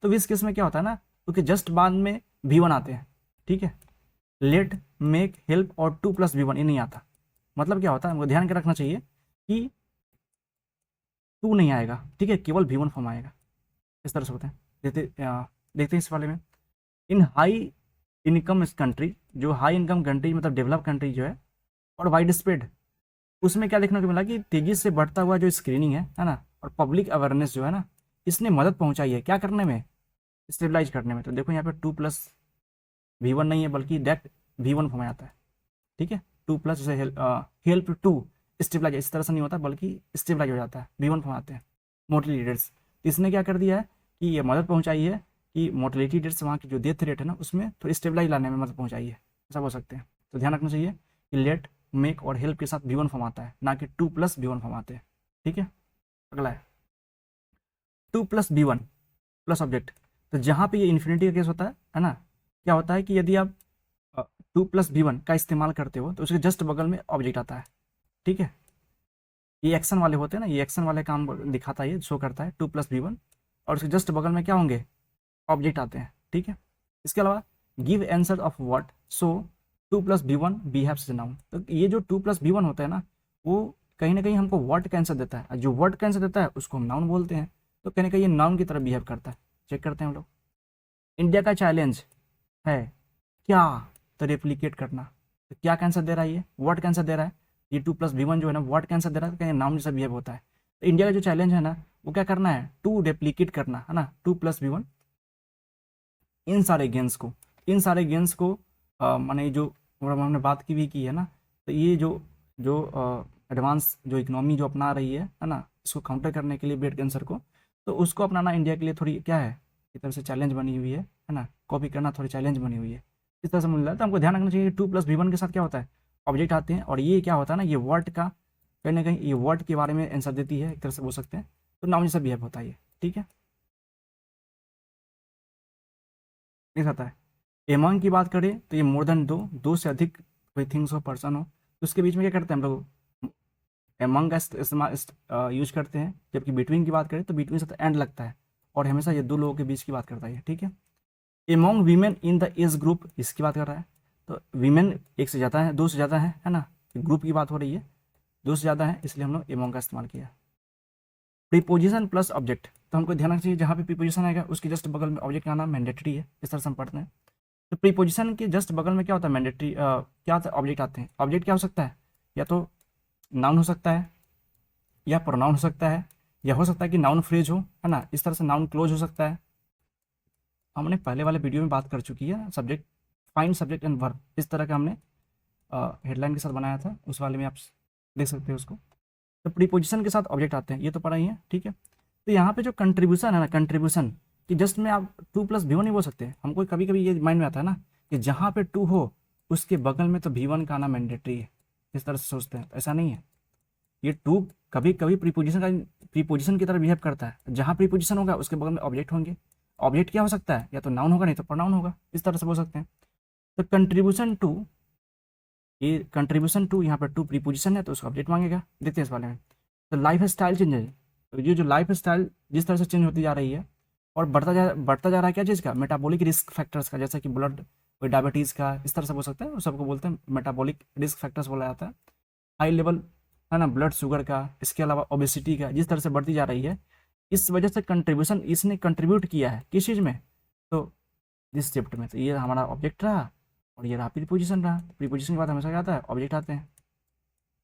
तो इस केस में क्या होता है ना, क्योंकि जस्ट बाद में V1 आते हैं। ठीक है, लेट मेक हेल्प और 2+V1 ये नहीं आता। मतलब क्या होता है, हमको ध्यान के रखना चाहिए कि 2 नहीं आएगा, ठीक है, केवल V1 फॉर्म आएगा, इस तरह से होते हैं। देखते हैं इस वाले में। इन हाई इनकम कंट्री, जो हाई इनकम कंट्री मतलब डेवलप कंट्री जो है और वाइड स्प्रेड, उसमें क्या देखने को मिला कि तेजी से बढ़ता हुआ जो स्क्रीनिंग है ना, और पब्लिक अवेयरनेस जो है ना, इसने मदद पहुंचाई है क्या करने में, स्टेबलाइज करने में। तो देखो यहाँ पे 2+V1 नहीं है बल्कि डायरेक्ट V1 फॉर्म आता है। ठीक है, 2+ जैसे हेल्प टू स्टेबलाइज, इस तरह से नहीं होता बल्कि स्टेबलाइज हो जाता है, V1 फॉर्म आते हैं मोर्टेलिटी रेट्स। तो इसने क्या कर दिया है कि ये मदद पहुंचाई है कि मोर्टेलिटी रेट्स, वहाँ की जो डेथ रेट है ना उसमें थोड़ी स्टेबलाइज लाने में मदद पहुंचाई है, ऐसा बोल सकते हैं। तो ध्यान रखना चाहिए कि लेट मेक और हेल्प के साथ V1 फॉर्म आता है, ना कि 2+V1 फॉर्म आते हैं। ठीक है, अगला है 2+V1 प्लस ऑब्जेक्ट। तो जहाँ पे ये इन्फिनिटी का केस होता है ना, क्या होता है कि यदि आप 2+V1 का इस्तेमाल करते हो तो उसके जस्ट बगल में ऑब्जेक्ट आता है। ठीक है, ये एक्शन वाले होते हैं ना, ये एक्शन वाले काम दिखाता है, ये शो करता है 2+V1, और उसके जस्ट बगल में क्या होंगे, ऑब्जेक्ट आते हैं। ठीक है, इसके अलावा give answer of what, so 2+V1 behaves as noun. तो ये जो 2+V1 होता है ना वो कहीं ना कहीं हमको वर्ड का आंसर देता है, जो वर्ड का आंसर देता है उसको हम नाउन बोलते हैं। तो कहीं ना कहीं ये नाउन की तरह बिहेव करता है। चेक करते हैं हम लोग। इंडिया का चैलेंज है क्या, तो रेप्लिकेट करना। तो क्या कैंसर दे रहा है, ये वर्ड कैंसर दे रहा है, ये 2+V1 जो है ना वर्ड कैंसर दे रहा है, तो कहीं नाउन जैसा बिहेव होता है। तो इंडिया का जो चैलेंज है ना वो क्या करना है, टू रेप्लिकेट करना है ना, 2+V1 इन सारे गेंस को माने जो हमने बात की भी की है ना, तो ये जो एडवांस जो इकोनॉमी जो अपना रही है ना, इसको काउंटर करने के लिए ब्रेस्ट कैंसर को, तो उसको अपनाना इंडिया के लिए थोड़ी क्या है, एक तरह से चैलेंज बनी हुई है ना, कॉपी करना थोड़ी चैलेंज बनी हुई है। इस तरह से मिल रहा है, तो हमको ध्यान रखना चाहिए 2+V1 के साथ क्या होता है, ऑब्जेक्ट आते हैं, और ये क्या होता है ना, ये वर्ड का कहीं ना कहीं ये वर्ड के बारे में आंसर देती है, एक तरह से बोल सकते हैं, तो नाउन जैसा बिहेव होता है ये, ठीक है। नहीं आता है। एमंग की बात करें तो ये मोर देन दो से अधिक कोई थिंग्स हो, पर्सन हो, तो उसके बीच में क्या करते हैं हम लोग, एमंग का इस्तेमाल यूज करते हैं। जबकि बिटवीन की बात करें तो बिटवीन से तो एंड लगता है, और हमेशा ये दो लोगों के बीच की बात करता है, ठीक है। Among women in the age group, इसकी बात कर रहा है, तो वीमेन एक से ज़्यादा है, दो से ज़्यादा है ना, ग्रुप की बात हो रही है, दो से ज़्यादा है, इसलिए हम लोग एमोंग का इस्तेमाल किया। प्रीपोजिशन प्लस ऑब्जेक्ट, तो हमको ध्यान रखना चाहिए जहाँ पे प्रीपोजिशन आएगा उसके जस्ट बगल में ऑब्जेक्ट का आना मैंडेटरी है, इस तरह से हम पढ़ते हैं। तो प्रीपोजिशन के जस्ट बगल में क्या होता है, मैंडेटरी क्या होता है, ऑब्जेक्ट आते हैं। ऑब्जेक्ट क्या हो सकता है, या तो नाउन हो सकता है, या प्रोनाउन हो सकता है, या हो सकता है कि नाउन फ्रेज हो, है ना, इस तरह से नाउन क्लोज हो सकता है। हमने पहले वाले वीडियो में बात कर चुकी है, subject, find subject and verb, इस तरह का हमने हेडलाइन के साथ बनाया था, उस वाले में आप देख सकते हो उसको। तो प्रीपोजिशन के साथ ऑब्जेक्ट आते हैं, ये तो पढ़ा ही है, ठीक है। तो यहाँ पे जो कंट्रीब्यूशन है ना, कंट्रीब्यूशन कि जस्ट में आप 2+V1 नहीं बोल सकते, हमको कभी कभी ये माइंड में आता है ना कि जहाँ पे 2 हो उसके बगल में तो V1 का आना मैंडेटरी है, इस तरह से सोचते हैं, ऐसा नहीं है। ये 2 कभी कभी प्रीपोजिशन की तरह बिहेव करता है, जहाँ प्रीपोजिशन होगा उसके बगल में ऑब्जेक्ट होंगे। ऑब्जेक्ट क्या हो सकता है, या तो नाउन होगा नहीं तो प्रोनाउन होगा, इस तरह से बोल सकते हैं। तो कंट्रीब्यूशन टू, ये कंट्रीब्यूशन टू, यहाँ पर 2 प्रीपोजिशन है तो उसका ऑब्जेक्ट मांगेगा, देखते हैं इस बारे में। तो लाइफ स्टाइल चेंज है, तो ये जो लाइफ स्टाइल जिस तरह से चेंज होती जा रही है और बढ़ता जा रहा है क्या चीज़ का, मेटाबॉलिक रिस्क फैक्टर्स का, जैसे कि ब्लड, कोई डायबिटीज़ का, इस तरह से बोल सकते हैं, उस सबको बोलते हैं मेटाबॉलिक रिस्क फैक्टर्स बोला जाता है। हाई लेवल है ना ब्लड शुगर का, इसके अलावा ओबेसिटी का, जिस तरह से बढ़ती जा रही है, इस वजह से कंट्रीब्यूशन इसने कंट्रीब्यूट किया है किस चीज़ में, तो दिस शिफ्ट में। तो ये हमारा ऑब्जेक्ट रहा, और ये रहा प्रीपोजिशन रहा। प्रीपोजिशन के बाद हमेशा क्या आता है, ऑब्जेक्ट आते हैं,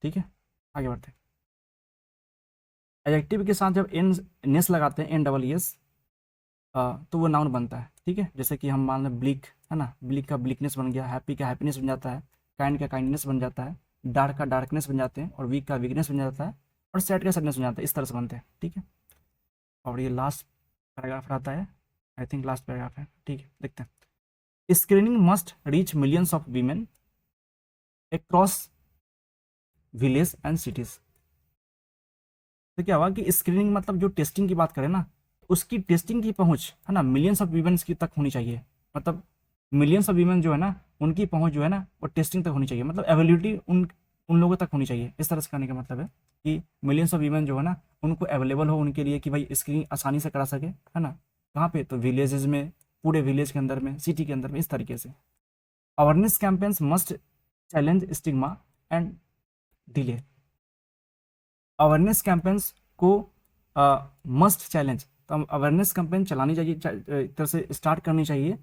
ठीक है। आगे बढ़ते हैं। एडजेक्टिव के साथ जब एन नेस लगाते हैं, NSS, तो वो नाउन बनता है, ठीक है। जैसे कि हम मान लें ब्लिक, है ना, ब्लिक का ब्लिकनेस बन गया, हैप्पी का हैप्पीनेस बन जाता है, काइंड का काइंडनेस बन जाता है, डार्क का डार्कनेस बन जाते हैं, और वीक का वीकनेस बन जाता है, और सैड का सैडनेस बन जाता है, इस तरह से बनते हैं, ठीक है। और ये लास्ट पैराग्राफ आता है, आई थिंक लास्ट पैराग्राफ है, ठीक है, देखते हैं। Screening must reach millions of women across village and cities. तो क्या हुआ कि स्क्रीनिंग मतलब जो टेस्टिंग की बात करें ना, उसकी टेस्टिंग की पहुंच है ना मिलियंस ऑफ वीमेंस की तक होनी चाहिए, मतलब मिलियंस ऑफ वीमेन जो है ना उनकी पहुंच जो है ना वो टेस्टिंग तक होनी चाहिए, मतलब अवेलेबिलिटी उन उन लोगों तक होनी चाहिए। इस तरह से कहने का मतलब है कि मिलियंस ऑफ वीमेन जो है ना उनको अवेलेबल हो उनके लिए, कि भाई स्क्रीनिंग आसानी से करा सके, है ना। कहाँ पे, तो विलेजेस में, पूरे विलेज के अंदर में, सिटी के अंदर में, इस तरीके से। Awareness campaigns must challenge stigma and delay. Awareness campaigns को मस्ट चैलेंज, तो अवेयरनेस कैंपेन चलानी चाहिए, एक तरह से स्टार्ट करनी चाहिए,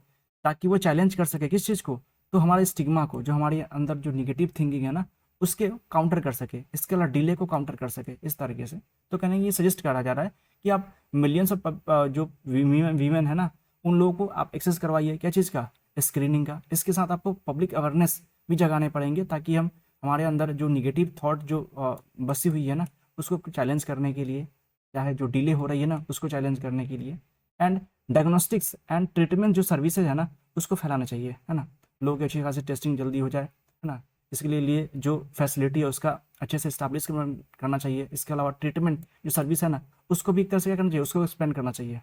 ताकि वो चैलेंज कर सके किस चीज़ को, तो हमारे स्टिग्मा को, जो हमारे अंदर जो निगेटिव थिंकिंग है ना उसके काउंटर कर सके, इसके अलावा डिले को काउंटर कर सके, इस तरीके से। तो कहने ये सजेस्ट करा जा रहा है कि आप मिलियंस ऑफ जो वीमेन है ना उन लोगों को आप एक्सेस करवाइए, क्या चीज़ का, स्क्रीनिंग का। इसके साथ आपको पब्लिक अवेयरनेस भी जगाने पड़ेंगे, ताकि हम हमारे अंदर जो निगेटिव थॉट जो बसी हुई है ना उसको चैलेंज करने के लिए, चाहे जो डिले हो रही है ना उसको चैलेंज करने के लिए। एंड डायग्नोस्टिक्स एंड ट्रीटमेंट जो सर्विसेज है ना उसको फैलाना चाहिए, है ना, लोगों की अच्छी खासी टेस्टिंग जल्दी हो जाए, है ना। इसके लिए जो फैसिलिटी है उसका अच्छे से इस्टाब्लिश करना चाहिए। इसके अलावा ट्रीटमेंट जो सर्विस है ना उसको भी एक तरह से क्या करना चाहिए, उसको एक्सपेंड करना चाहिए।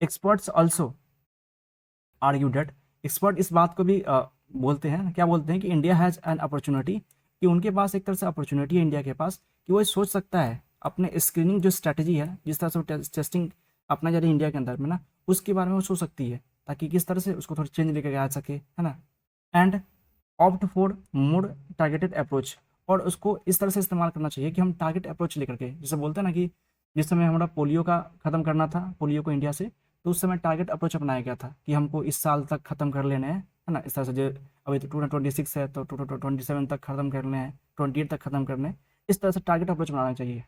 Experts also argue that, expert इस बात को भी बोलते हैं, क्या बोलते हैं, कि इंडिया हैज़ एन अपॉर्चुनिटी, कि उनके पास एक तरह से अपॉर्चुनिटी है इंडिया के पास, कि वो सोच सकता है अपने स्क्रीनिंग जो स्ट्रैटेजी है, जिस तरह से वो टेस्टिंग अपना जा रही है इंडिया के अंदर में ना, उसके बारे में वो सोच सकती है, ताकि किस तरह से उसको थोड़ी चेंज लेकर आ सके, है ना। And opt for more targeted approach, और उसको इस तरह से इस्तेमाल करना चाहिए कि हम टारगेट अप्रोच लेकर के, जैसे बोलते हैं ना कि जिस समय हमारा पोलियो का ख़त्म करना था, पोलियो को इंडिया से, तो उस समय टारगेट अप्रोच अपनाया गया था कि हमको इस साल तक ख़त्म कर लेने हैं, है ना। इस तरह से जो अभी तो 2026 है तो 2027 तक ख़त्म करने हैं, 28 तक ख़त्म करने हैं, इस तरह से टारगेट अप्रोच बनाना चाहिए।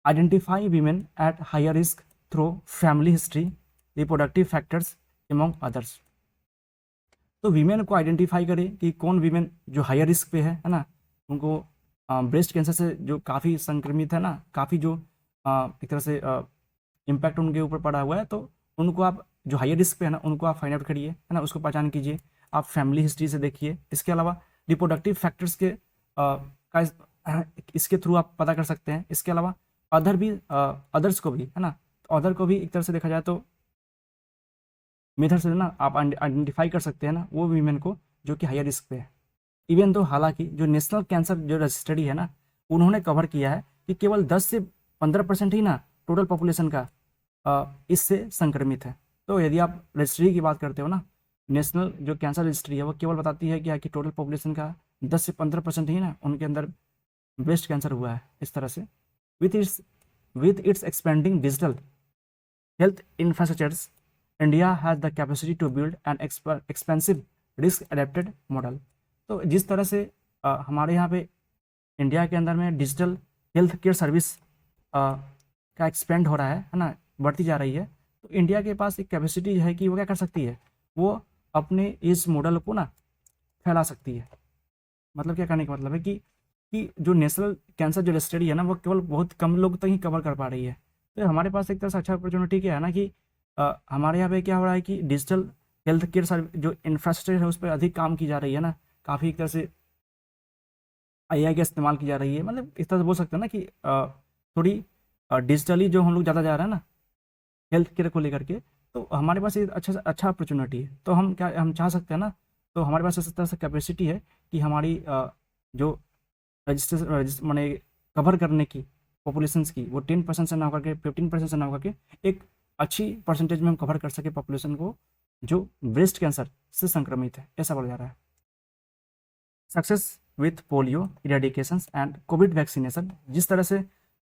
Identify women at higher risk through family history, reproductive factors among others. तो वीमेन को आइडेंटिफाई करें कि कौन वीमेन जो हायर रिस्क पे है ना, उनको ब्रेस्ट कैंसर से जो काफ़ी संक्रमित है ना, काफ़ी जो एक तरह से इम्पैक्ट उनके ऊपर पड़ा हुआ है, तो उनको आप जो हायर रिस्क पे है ना उनको आप फाइंड आउट करिए, है ना, उसको पहचान कीजिए, आप फैमिली हिस्ट्री से देखिए। इसके अलावा रिप्रोडक्टिव फैक्टर्स के का इसके थ्रू आप पता कर सकते हैं। इसके अलावा अदर भी अदर्स को भी, है ना, तो अदर को भी एक तरह से देखा जाए तो मेथड से ना आप आइडेंटिफाई कर सकते हैं ना वो वीमेन को जो कि हायर रिस्क पे है। इवन तो हालांकि जो नेशनल कैंसर जो रजिस्ट्री है ना उन्होंने कवर किया है कि केवल 10 से 15% ही ना टोटल पॉपुलेशन का इससे संक्रमित है। तो यदि आप रजिस्ट्री की बात करते हो ना, नेशनल जो कैंसर रजिस्ट्री है वो केवल बताती है कि टोटल पॉपुलेशन का 10 से 15% ही ना उनके अंदर ब्रेस्ट कैंसर हुआ है। इस तरह से with its expanding digital health infrastructures, India has the capacity to build an expensive risk adapted model. तो जिस तरह से हमारे यहाँ पे इंडिया के अंदर में डिजिटल हेल्थ केयर सर्विस का एक्सपेंड हो रहा है ना, बढ़ती जा रही है, तो इंडिया के पास एक कैपेसिटी है कि वो क्या कर सकती है, वो अपने इस मॉडल को ना फैला सकती है। मतलब क्या करने का मतलब है कि जो नेशनल कैंसर जो रजिस्ट्री है ना वो केवल बहुत कम लोग तक ही कवर कर पा रही है। तो हमारे पास एक तरह से अच्छा अपॉर्चुनिटी क्या है ना कि हमारे यहाँ पे क्या हो रहा है कि डिजिटल हेल्थ केयर सर्विस जो इंफ्रास्ट्रक्चर है उस पर अधिक काम की जा रही है ना, काफ़ी एक तरह से AI का इस्तेमाल की जा रही है। मतलब इस तरह से बोल सकते हैं ना कि थोड़ी डिजिटली जो हम लोग ज़्यादा जा रहे हैं ना हेल्थ केयर को लेकर के, तो हमारे पास ये अच्छा अपॉर्चुनिटी है। तो हम चाह सकते हैं ना, तो हमारे पास इस तरह से कैपेसिटी है कि हमारी जो रजिस्ट्रेशन मैंने कवर करने की पॉपुलेशंस की वो 10% से ना होकर के 15% से ना होकर के एक अच्छी परसेंटेज में हम कवर कर सके पॉपुलेशन को जो ब्रेस्ट कैंसर से संक्रमित है। ऐसा बोला जा रहा है। Success with polio eradication and Covid vaccination, जिस तरह से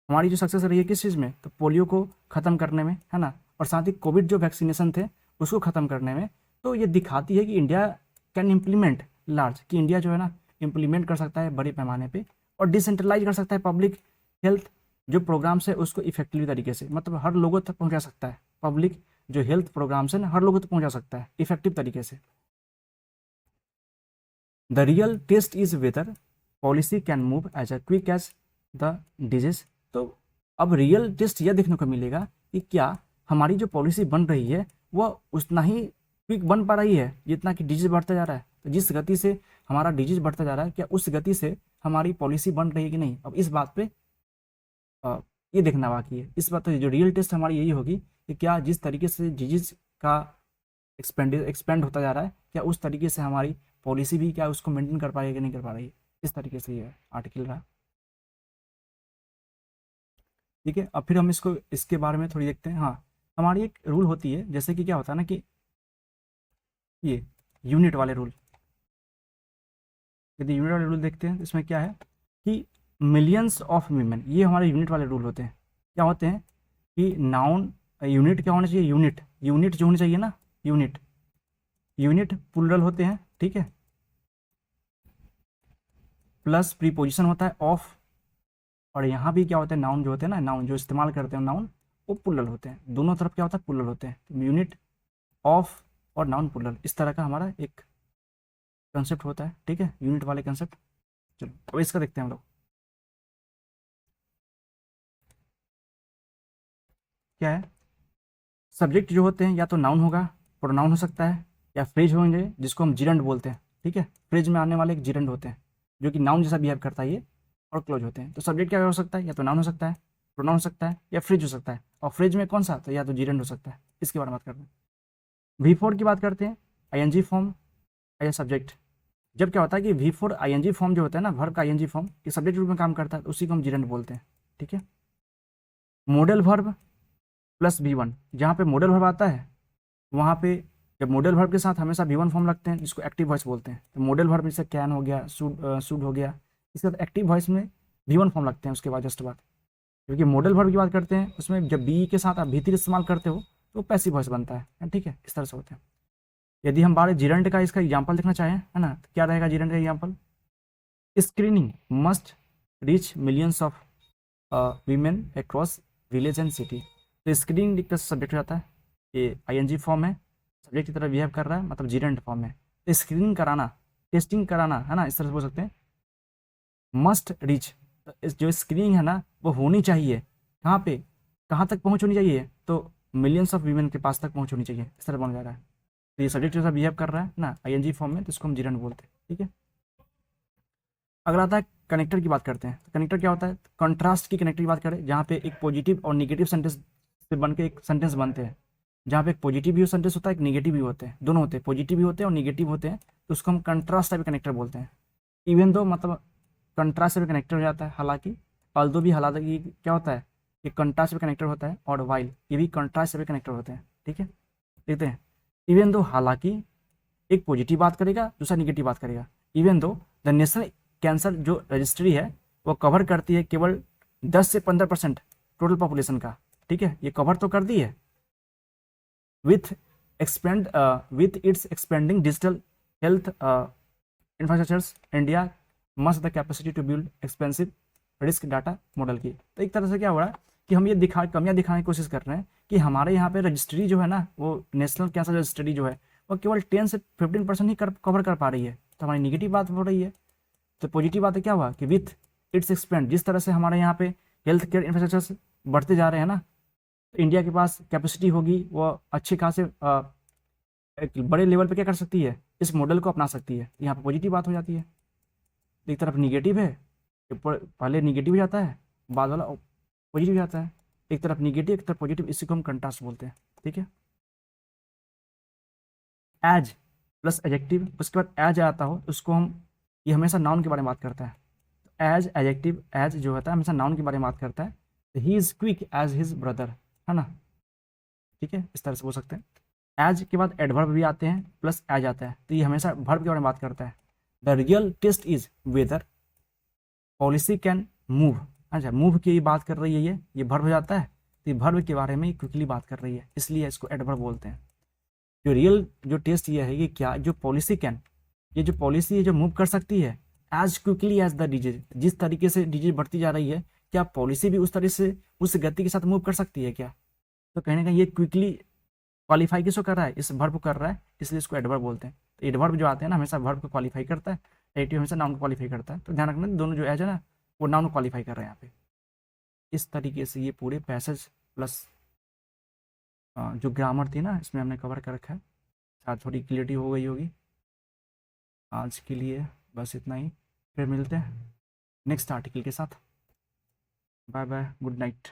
हमारी जो सक्सेस रही है किस चीज़ में, तो पोलियो को ख़त्म करने में, है ना, और साथ ही कोविड जो वैक्सीनेशन थे उसको ख़त्म करने में। तो ये दिखाती है कि इंडिया कैन इम्प्लीमेंट लार्ज, कि इंडिया जो है ना इम्प्लीमेंट कर सकता है बड़े पैमाने पे और डिसेंट्रलाइज कर सकता है पब्लिक हेल्थ जो प्रोग्राम्स है उसको इफेक्टिव तरीके से, मतलब हर लोगों तक पहुंचा सकता है। पब्लिक जो हेल्थ प्रोग्राम्स है ना हर लोगों तक पहुंचा सकता है इफेक्टिव तरीके से। The real test is whether policy can move as a quick as the disease. तो अब रियल टेस्ट यह देखने को मिलेगा कि क्या हमारी जो पॉलिसी बन रही है वह उतना ही क्विक बन पा रही है जितना कि डिजीज बढ़ता जा रहा है। तो जिस गति से हमारा डिजीज बढ़ता जा रहा है क्या उस गति से हमारी पॉलिसी बन रही है कि नहीं, अब इस बात पे ये देखना बाकी है। इस बात पे जो रियल टेस्ट हमारी यही होगी कि क्या जिस तरीके से डिजीज का एक्सपेंड होता जा रहा है क्या उस तरीके से हमारी पॉलिसी भी क्या उसको मेंटेन कर पाएगी कि नहीं कर पा रही है। इस तरीके से ये आर्टिकल रहा। ठीक है, अब फिर हम इसके बारे में थोड़ी देखते हैं। हाँ, हमारी एक रूल होती है, जैसे कि क्या होता है ना कि ये यूनिट वाले रूल, यदि यूनिट वाले रूल देखते हैं तो इसमें क्या है कि मिलियंस ऑफ वीमेन, ये हमारे यूनिट वाले रूल होते हैं। क्या होते हैं कि नाउन यूनिट क्या होना चाहिए, यूनिट जो होनी चाहिए ना, यूनिट प्लूरल होते हैं, ठीक है, प्लस प्रीपोजिशन होता है ऑफ, और यहाँ भी क्या होता है नाउन जो होते हैं ना, नाउन जो इस्तेमाल करते हैं नाउन वो प्लूरल होते हैं। दोनों तरफ क्या होता है प्लूरल होते हैं। यूनिट ऑफ और नाउन प्लूरल, इस तरह का हमारा एक कंसेप्ट होता है। ठीक है, यूनिट वाले कंसेप्ट। चलो अब इसका देखते हैं हम लोग। क्या है, सब्जेक्ट जो होते हैं या तो नाउन होगा, प्रोनाउन हो सकता है, या फ्रेज होंगे जिसको हम जिरंड बोलते हैं। ठीक है, फ्रेज में आने वाले एक जिरंड होते हैं जो कि नाउन जैसा बिहेव करता है ये, और क्लोज होते हैं। तो सब्जेक्ट क्या हो सकता है, या तो नाउन हो सकता है, प्रोनाउन हो सकता है, या फ्रेज हो सकता है। और फ्रेज में कौन सा, तो या तो जिरंड हो सकता है। इसके बारे में बात करते हैं। V4 की बात करते हैं, ING फॉर्म एज सब्जेक्ट। जब क्या होता है कि V4 ING फॉर्म जो होता है ना, वर्ब का ING फॉर्म ये सब्जेक्ट रूप में काम करता है, तो उसी को हम जिरंड बोलते हैं। ठीक है, मॉडल वर्ब प्लस V1, जहाँ पे मॉडल वर्ब आता है वहाँ पे जब मॉडल वर्ब के साथ हमेशा V1 फॉर्म लगते हैं जिसको एक्टिव वॉइस बोलते हैं। तो मॉडल वर्ब जैसे कैन हो गया, शुड हो गया, इसके बाद एक्टिव वॉइस में V1 फॉर्म लगते हैं उसके बाद जस्ट बाद। क्योंकि मॉडल वर्ब की बात करते हैं उसमें जब बी के साथ आप V3 इस्तेमाल करते हो तो पैसिव वॉइस बनता है। ठीक है, इस तरह से होते हैं। यदि हम बारे जिरंड का इसका एग्जाम्पल देखना चाहें, है ना, तो क्या रहेगा जिरंड का example, screening must reach millions of women across village and city. तो स्क्रीनिंग एक सब्जेक्ट हो जाता है, ये ING फॉर्म है, सब्जेक्ट की तरह बिहेव कर रहा है, मतलब जिरंड फॉर्म है। तो स्क्रीनिंग कराना, टेस्टिंग कराना, है ना, इस तरह से बोल सकते हैं। मस्ट रीच, जो स्क्रीनिंग है ना वो होनी चाहिए कहाँ पे, कहाँ तक पहुँच होनी चाहिए, तो मिलियंस ऑफ वीमेन के पास तक पहुँच होनी चाहिए, इस तरह बोला जा रहा है। तो ये सब्जेक्ट जैसा बिहेव कर रहा है ना आईएनजी फॉर्म में, तो इसको हम जीरेंड बोलते हैं, ठीक है। अगर आता है कनेक्टर की बात करते हैं, तो कनेक्टर क्या होता है, कंट्रास्ट की कनेक्टर की बात करें, जहाँ पे एक पॉजिटिव और निगेटिव सेंटेंस से बन के एक सेंटेंस बनते हैं, जहाँ पे एक पॉजिटिव भी सेंटेंस होता है, एक निगेटिव भी होते हैं, दोनों होते हैं, पॉजिटिव भी होते हैं और निगेटिव होते हैं, तो उसको हम कंट्रास्ट टाइप कनेक्टर बोलते हैं। इवन दो मतलब कंट्रास्ट टाइप कनेक्टर हो जाता है, हालांकि ऑल्दो भी, हालांकि क्या होता है, ये कंट्रास्ट टाइप कनेक्टर होता है, और वाइल ये भी कंट्रास्ट टाइप कनेक्टर होते हैं, ठीक है। देखते हैं, इवन दो, हालांकि एक पॉजिटिव बात करेगा, दूसरा निगेटिव बात करेगा। Even though the national cancer जो रजिस्ट्री है वो कवर करती है केवल 10 से 15% टोटल पॉपुलेशन का, ठीक है, ये कवर तो कर दी है। With its expanding digital health infrastructures, India must the capacity to build expensive risk data model की। तो एक तरह से क्या हो रहा है कि हम ये कमियां दिखाने की कोशिश कर रहे हैं कि हमारे यहाँ पे रजिस्ट्री जो है ना, वो नेशनल कैंसर रजिस्ट्री जो है वो केवल 10 से 15% ही कवर कर पा रही है, तो हमारी निगेटिव बात हो रही है। तो पॉजिटिव बात है क्या हुआ कि विथ इट्स एक्सपेंड, जिस तरह से हमारे यहाँ पे हेल्थ केयर इंफ्रास्ट्रक्चर बढ़ते जा रहे हैं ना, तो इंडिया के पास कैपेसिटी होगी, वो अच्छे खासे एक बड़े लेवल पे क्या कर सकती है, इस मॉडल को अपना सकती है, यहाँ पे पॉजिटिव बात हो जाती है। एक तरफ निगेटिव है, पहले निगेटिव हो जाता है, बाद वाला पॉजिटिव हो जाता है, एक तरफ निगेटिव एक तरफ पॉजिटिव, इसी को हम कंट्रास्ट बोलते हैं, ठीक है। एज प्लस एडजेक्टिव, उसके बाद एज आता हो उसको हम, ये हमेशा नाउन के बारे में बात करता है, एज एडजेक्टिव, एज जो होता है हमेशा नाउन के बारे में बात करता है। He is quick as his brother, है ना, ठीक है, इस तरह से बोल सकते हैं। एज के बाद एडवर्ब भी आते हैं प्लस एज आता है, तो ये हमेशा वर्ब के बारे में बात करता है। The real test is whether policy can move, अच्छा मूव की बात कर रही है, ये वर्ब हो जाता है, तो ये वर्ब के बारे में क्विकली बात कर रही है, इसलिए इसको एडवर्ब बोलते हैं। जो रियल जो टेस्ट ये है, ये क्या, जो पॉलिसी कैन, ये जो पॉलिसी है जो मूव कर सकती है as quickly as the disease, जिस तरीके से डिजीज बढ़ती जा रही है, क्या पॉलिसी भी उस तरह से उस गति के साथ मूव कर सकती है क्या। तो कहीं ना कहीं ये क्विकली क्वालिफाई किसको कर रहा है, इस वर्ब को कर रहा है, इसलिए इसको एडवर्ब बोलते हैं। तो एडवर्ब जो आते हैं ना हमेशा वर्ब को क्वालिफाई करता है, एडिटिव हमेशा नाउन को क्वालिफाई करता है, तो ध्यान रखना दोनों जो एज है ना वो नाउन को क्वालिफाई कर रहे हैं यहाँ पे। इस तरीके से ये पूरे पैसेज प्लस जो ग्रामर थी ना इसमें हमने कवर कर रखा है, शायद थोड़ी क्लियरिटी हो गई होगी। आज के लिए बस इतना ही, फिर मिलते हैं नेक्स्ट आर्टिकल के साथ। Bye bye, good night.